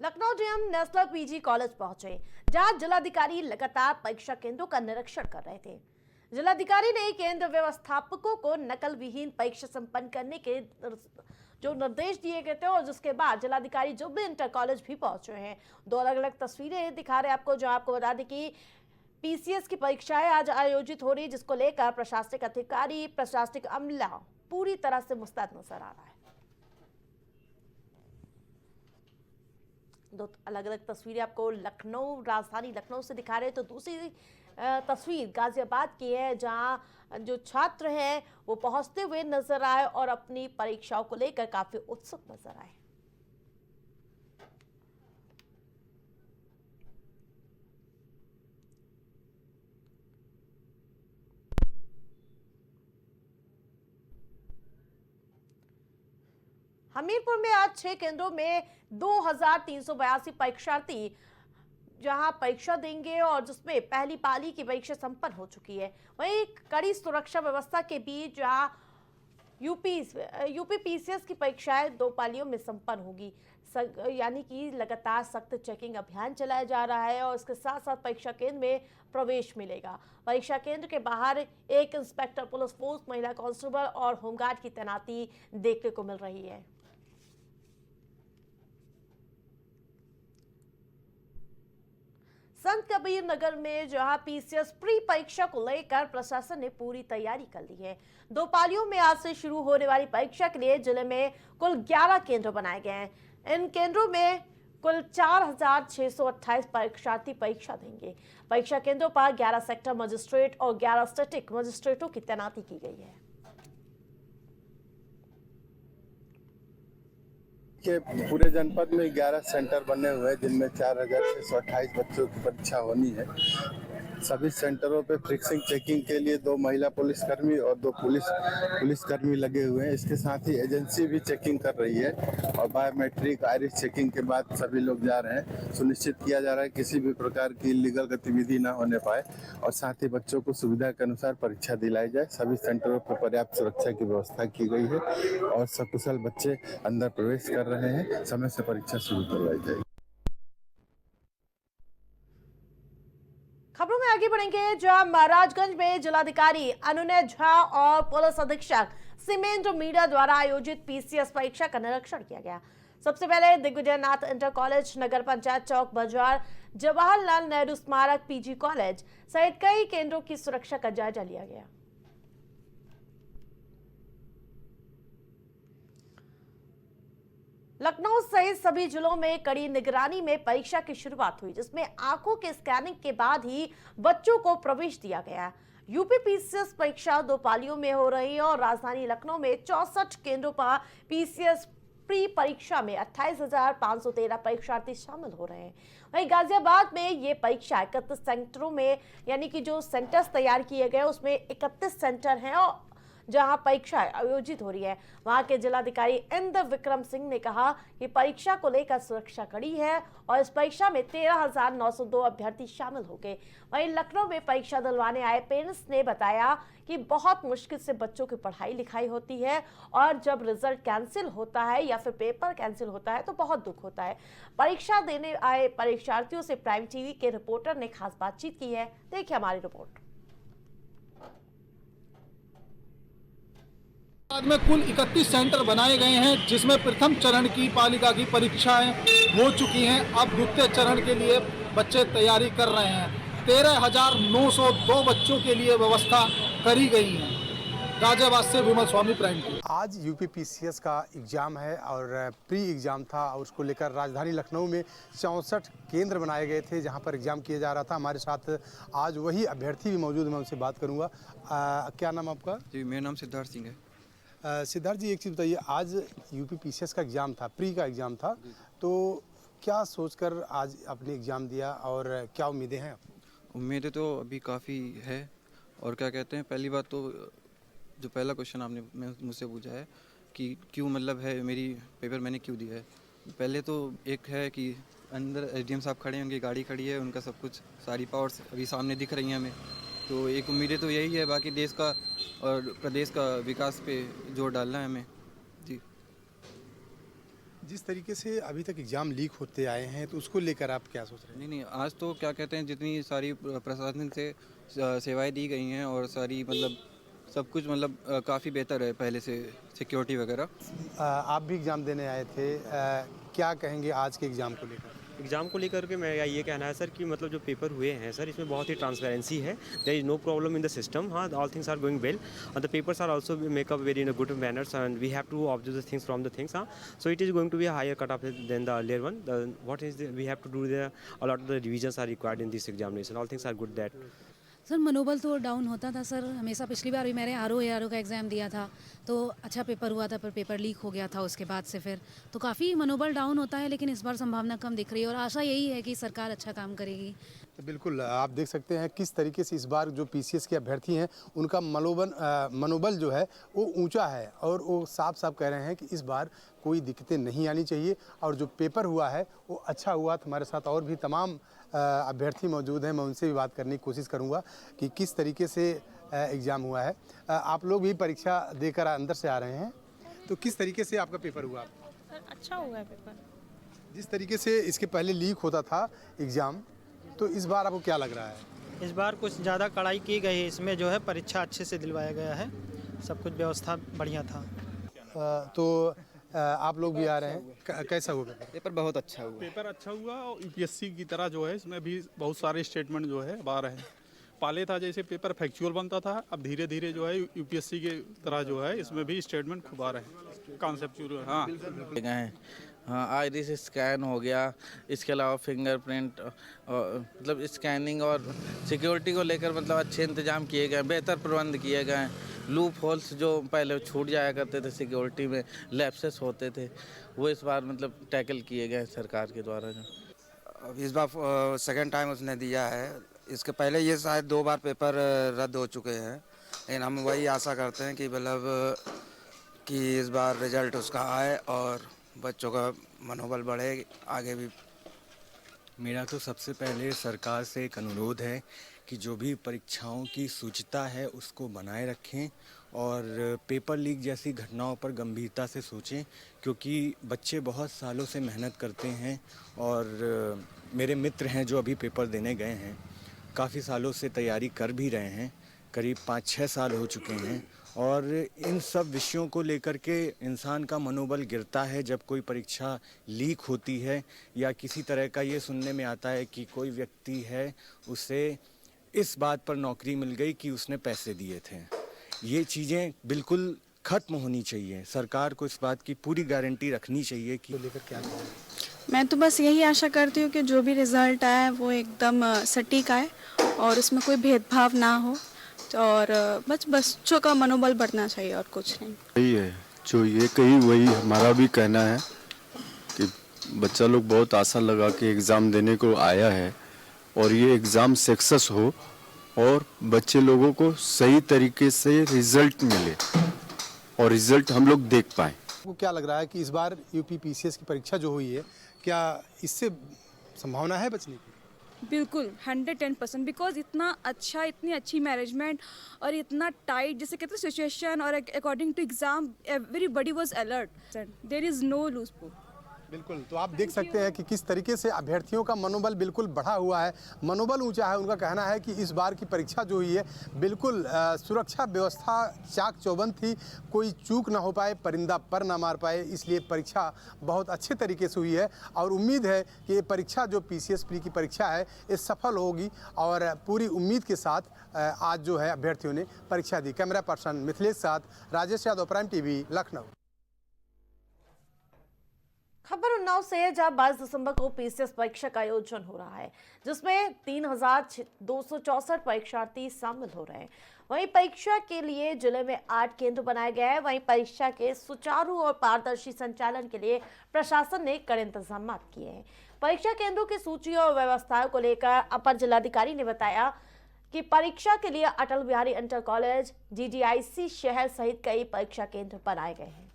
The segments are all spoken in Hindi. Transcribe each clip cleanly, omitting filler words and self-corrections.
Lucknow DM national PG college पहुंचे, जहां जिलाधिकारी लगातार परीक्षा केंद्रों का निरीक्षण कर रहे थे। जिलाधिकारी ने केंद्र व्यवस्थापकों को नकल विहीन परीक्षा संपन्न करने के जो निर्देश दिए गए थे, और जिसके बाद जिलाधिकारी जो भी इंटर कॉलेज भी पहुंचे हैं। दो अलग अलग तस्वीरें दिखा रहे हैं आपको, जो आपको बता दें कि पीसीएस की परीक्षाएं आज आयोजित हो रही, जिसको लेकर प्रशासनिक अधिकारी, प्रशासनिक अमला पूरी तरह से मुस्तैद नजर आ रहा है। दो अलग अलग तस्वीरें आपको लखनऊ, राजधानी लखनऊ से दिखा रहे हैं, तो दूसरी तस्वीर गाजियाबाद की है, जहां जो छात्र हैं वो पहुंचते हुए नजर आए और अपनी परीक्षाओं को लेकर काफी उत्सुक नजर आए। हमीरपुर में आज 6 केंद्रों में 2382 परीक्षार्थी जहां परीक्षा देंगे, और जिसमें पहली पाली की परीक्षा संपन्न हो चुकी है। वहीं कड़ी सुरक्षा व्यवस्था के बीच जहां यूपी पीसीएस की परीक्षाएं 2 पालियों में संपन्न होगी, यानी कि लगातार सख्त चेकिंग अभियान चलाया जा रहा है, और इसके साथ साथ परीक्षा केंद्र में प्रवेश मिलेगा। परीक्षा केंद्र के बाहर एक इंस्पेक्टर पुलिस फोर्स, महिला कांस्टेबल और होमगार्ड की तैनाती देखने को मिल रही है। संत कबीर नगर में जहां पीसीएस प्री परीक्षा को लेकर प्रशासन ने पूरी तैयारी कर ली है। 2 पालियों में आज से शुरू होने वाली परीक्षा के लिए जिले में कुल 11 केंद्र बनाए गए हैं। इन केंद्रों में कुल 4628 परीक्षार्थी परीक्षा देंगे। परीक्षा केंद्रों पर 11 सेक्टर मजिस्ट्रेट और 11 स्टैटिक मजिस्ट्रेटों की तैनाती की गई है। के पूरे जनपद में 11 सेंटर बने हुए हैं, जिनमें 4628 बच्चों की परीक्षा होनी है। सभी सेंटरों पे फिक्सिंग चेकिंग के लिए 2 महिला पुलिसकर्मी और 2 पुलिसकर्मी लगे हुए हैं। इसके साथ ही एजेंसी भी चेकिंग कर रही है, और बायोमेट्रिक आइरिस चेकिंग के बाद सभी लोग जा रहे हैं। सुनिश्चित किया जा रहा है किसी भी प्रकार की इलीगल गतिविधि ना होने पाए, और साथ ही बच्चों को सुविधा के अनुसार परीक्षा दिलाई जाए। सभी सेंटरों पर पर्याप्त सुरक्षा की व्यवस्था की गई है, और सकुशल बच्चे अंदर प्रवेश कर रहे हैं। समय से परीक्षा शुरू करवाई जाएगी। खबरों में आगे बढ़ेंगे, जहां महाराजगंज में जिलाधिकारी अनुनय झा और पुलिस अधीक्षक सीमेंद्र मीणा द्वारा आयोजित पीसीएस परीक्षा का निरीक्षण किया गया। सबसे पहले दिग्विजय नाथ इंटर कॉलेज, नगर पंचायत चौक बाजार, जवाहरलाल नेहरू स्मारक पीजी कॉलेज सहित कई केंद्रों की सुरक्षा का जायजा लिया गया। लखनऊ सहित सभी जिलों में कड़ी निगरानी में परीक्षा की शुरुआत हुई, जिसमें आंखों के स्कैनिंग के बाद ही बच्चों को प्रवेश दिया गया। यूपी पीसीएस परीक्षा 2 पालियों में हो रही है, और राजधानी लखनऊ में 64 केंद्रों पर पीसीएस प्री परीक्षा में 28,513 परीक्षार्थी शामिल हो रहे हैं। वहीं गाजियाबाद में ये परीक्षा 31 सेंटरों में, यानी कि जो सेंटर्स तैयार किए गए उसमें 31 सेंटर हैं, और जहां परीक्षा आयोजित हो रही है। वहां के जिलाधिकारी इंद्र विक्रम सिंह ने कहा कि परीक्षा को लेकर सुरक्षा कड़ी है, और इस परीक्षा में 13,902 अभ्यर्थी शामिल हो गए। वहीं लखनऊ में परीक्षा दिलवाने आए पेरेंट्स ने बताया कि बहुत मुश्किल से बच्चों की पढ़ाई लिखाई होती है, और जब रिजल्ट कैंसिल होता है या फिर पेपर कैंसिल होता है तो बहुत दुख होता है। परीक्षा देने आए परीक्षार्थियों से प्राइम टीवी के रिपोर्टर ने खास बातचीत की है। देखिए हमारी रिपोर्ट। बाद में कुल 31 सेंटर बनाए गए हैं, जिसमें प्रथम चरण की पालिका की परीक्षाएं हो चुकी हैं। अब द्वितीय चरण के लिए बच्चे तैयारी कर रहे हैं। 13,902 बच्चों के लिए व्यवस्था करी गई है। गाजियाबाद से विमल स्वामी, प्राइम टीवी। आज यूपी पीसीएस का एग्ज़ाम है, और प्री एग्ज़ाम था, और उसको लेकर राजधानी लखनऊ में 64 केंद्र बनाए गए थे जहां पर एग्ज़ाम किया जा रहा था। हमारे साथ आज वही अभ्यर्थी भी मौजूद है, मैं उनसे बात करूंगा। क्या नाम आपका? जी, मेरा नाम सिद्धार्थ सिंह है। सिद्धार्थ जी, एक चीज़ बताइए, आज यूपी पीसीएस का एग्ज़ाम था, प्री का एग्ज़ाम था, तो क्या सोचकर आज आपने एग्ज़ाम दिया, और क्या उम्मीदें हैं? उम्मीदें तो अभी काफ़ी है, और क्या कहते हैं, पहली बात तो जो पहला क्वेश्चन आपने मुझसे पूछा है कि क्यों, मतलब है मेरी पेपर मैंने क्यों दिया है। पहले तो एक है कि अंदर एसडीएम साहब खड़े हैं, उनकी गाड़ी खड़ी है, उनका सब कुछ, सारी पावर्स अभी सामने दिख रही हैं हमें। तो एक उम्मीदें तो यही है, बाकी देश का और प्रदेश का विकास पे जोर डालना है हमें। जी। जिस तरीके से अभी तक एग्ज़ाम लीक होते आए हैं तो उसको लेकर आप क्या सोच रहे हैं? नहीं आज तो क्या कहते हैं, जितनी सारी प्रशासन से सेवाएं दी गई हैं और सारी मतलब सब कुछ मतलब काफ़ी बेहतर है पहले से, सिक्योरिटी वगैरह। आप भी एग्ज़ाम देने आए थे, क्या कहेंगे आज के एग्ज़ाम को लेकर? एग्ज़ाम को लेकर के मेरा ये कहना है सर कि मतलब जो पेपर हुए हैं सर, इसमें बहुत ही ट्रांसपेरेंसी है। There is no problem in the system. हाँ, all things are going well and the papers are also make up very in a good manners and we have to observe the things from the things. हाँ, so it is going to be a higher cut off than the earlier one. What is we have to do the a lot of the revisions are required in this examination. All things are good that. Sir मनोबल तो डाउन होता था सर हमेशा। पिछली बार भी मैंने आर ओ का एग्ज़ाम दिया था तो अच्छा पेपर हुआ था, पर पेपर लीक हो गया था उसके बाद से फिर तो काफ़ी मनोबल डाउन होता है, लेकिन इस बार संभावना कम दिख रही है और आशा यही है कि सरकार अच्छा काम करेगी। तो बिल्कुल आप देख सकते हैं किस तरीके से इस बार जो पीसीएस के अभ्यर्थी हैं उनका मनोबल जो है वो ऊंचा है और वो साफ साफ कह रहे हैं कि इस बार कोई दिक्कतें नहीं आनी चाहिए और जो पेपर हुआ है वो अच्छा हुआ। तो हमारे साथ और भी तमाम अभ्यर्थी मौजूद हैं, मैं उनसे भी बात करने की कोशिश करूंगा कि किस तरीके से एग्ज़ाम हुआ है। आप लोग भी परीक्षा देकर अंदर से आ रहे हैं, तो किस तरीके से आपका पेपर हुआ? सर अच्छा हुआ है पेपर। जिस तरीके से इसके पहले लीक होता था एग्ज़ाम, तो इस बार आपको क्या लग रहा है? इस बार कुछ ज़्यादा कड़ाई की गई है, इसमें जो है परीक्षा अच्छे से दिलवाया गया है, सब कुछ व्यवस्था बढ़िया था। तो आप लोग भी आ रहे हैं, कैसा हुआ पेपर? पेपर बहुत अच्छा हुआ। पेपर अच्छा हुआ और यूपीएससी की तरह जो है इसमें भी बहुत सारे स्टेटमेंट जो है आ रहे हैं। पहले था जैसे पेपर फैक्चुअल बनता था, अब धीरे धीरे जो है यूपीएससी के तरह जो है इसमें भी स्टेटमेंट खूब आ रहे हैं, कॉन्सेप्चुअल। हाँ गए, हाँ आइरिस स्कैन हो गया, इसके अलावा फिंगरप्रिंट मतलब स्कैनिंग और सिक्योरिटी को लेकर मतलब अच्छे इंतजाम किए गए, बेहतर प्रबंध किए गए। लूप होल्स जो पहले छूट जाया करते थे सिक्योरिटी में, लैप्सेस होते थे, वो इस बार मतलब टैकल किए गए सरकार के द्वारा। जो इस बार सेकंड टाइम उसने दिया है, इसके पहले ये शायद 2 बार पेपर रद्द हो चुके हैं, लेकिन हम वही आशा करते हैं कि मतलब कि इस बार रिजल्ट उसका आए और बच्चों का मनोबल बढ़े आगे भी। मेरा तो सबसे पहले सरकार से एक अनुरोध है कि जो भी परीक्षाओं की शुचिता है उसको बनाए रखें और पेपर लीक जैसी घटनाओं पर गंभीरता से सोचें, क्योंकि बच्चे बहुत सालों से मेहनत करते हैं और मेरे मित्र हैं जो अभी पेपर देने गए हैं, काफ़ी सालों से तैयारी कर भी रहे हैं, करीब 5-6 साल हो चुके हैं और इन सब विषयों को लेकर के इंसान का मनोबल गिरता है जब कोई परीक्षा लीक होती है या किसी तरह का ये सुनने में आता है कि कोई व्यक्ति है उसे इस बात पर नौकरी मिल गई कि उसने पैसे दिए थे। ये चीज़ें बिल्कुल ख़त्म होनी चाहिए, सरकार को इस बात की पूरी गारंटी रखनी चाहिए कि लेकर क्या करें? मैं तो बस यही आशा करती हूँ कि जो भी रिज़ल्ट आए वो एकदम सटीक आए और उसमें कोई भेदभाव ना हो और बस बच्चों का मनोबल बढ़ना चाहिए और कुछ नहीं। यही है जो ये कही वही हमारा भी कहना है कि बच्चा लोग बहुत आशा लगा के एग्ज़ाम देने को आया है और ये एग्ज़ाम सक्सेस हो और बच्चे लोगों को सही तरीके से रिजल्ट मिले और रिजल्ट हम लोग देख पाएँ। आपको क्या लग रहा है कि इस बार यूपी पीसीएस की परीक्षा जो हुई है, क्या इससे संभावना है बचने की? बिल्कुल 110%, बिकॉज इतना अच्छा, इतनी अच्छी मैनेजमेंट और इतना टाइट जैसे कहते हैं सिचुएशन और according to exam everybody was alert, there is no loophole. बिल्कुल, तो आप देख सकते हैं कि किस तरीके से अभ्यर्थियों का मनोबल बिल्कुल बढ़ा हुआ है, मनोबल ऊंचा है। उनका कहना है कि इस बार की परीक्षा जो हुई है बिल्कुल सुरक्षा व्यवस्था चाक चौबंद थी, कोई चूक ना हो पाए, परिंदा पर ना मार पाए, इसलिए परीक्षा बहुत अच्छे तरीके से हुई है और उम्मीद है कि ये परीक्षा जो पीसीएस प्री की परीक्षा है ये सफल होगी और पूरी उम्मीद के साथ आज जो है अभ्यर्थियों ने परीक्षा दी। कैमरा पर्सन मिथिलेश साथ राजेश यादव, प्राइम टीवी, लखनऊ। खबर उन्नाव से है, जहां 22 दिसंबर को पीसीएस परीक्षा का आयोजन हो रहा है, जिसमें 3264 परीक्षार्थी शामिल हो रहे हैं। वहीं परीक्षा के लिए जिले में 8 केंद्र बनाए गए हैं। वहीं परीक्षा के सुचारू और पारदर्शी संचालन के लिए प्रशासन ने कड़े इंतजाम किए हैं। परीक्षा केंद्रों की सूची और व्यवस्थाओं को लेकर अपर जिलाधिकारी ने बताया कि परीक्षा के लिए Atal Bihari inter college, GGIC शहर सहित कई परीक्षा केंद्र बनाए गए हैं।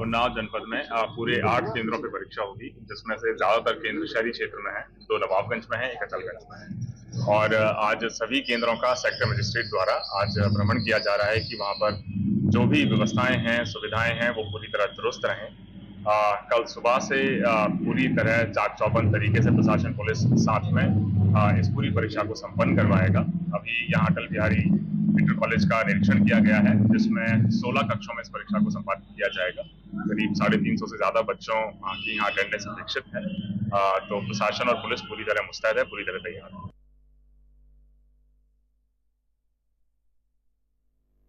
उन्नाव जनपद में पूरे 8 केंद्रों पे परीक्षा होगी, जिसमें से ज्यादातर केंद्र शहरी क्षेत्र में है, 2 नवाबगंज में है, 1 अटलगंज में है। और आज सभी केंद्रों का सेक्टर मजिस्ट्रेट द्वारा आज भ्रमण किया जा रहा है कि वहां पर जो भी व्यवस्थाएं हैं, सुविधाएं हैं, वो पूरी तरह दुरुस्त रहें। कल सुबह से पूरी तरह चाक चौबंद तरीके से प्रशासन पुलिस साथ में इस पूरी परीक्षा को संपन्न करवाएगा। अभी यहाँ अटल बिहारी इंटर कॉलेज का निरीक्षण किया गया है, जिसमें 16 कक्षों में इस परीक्षा को संपादित किया जाएगा। करीब 350 से ज्यादा बच्चों की यहाँ अटेंडेंस अपेक्षित है। तो प्रशासन और पुलिस पूरी तरह मुस्तैद है, पूरी तरह तैयार है।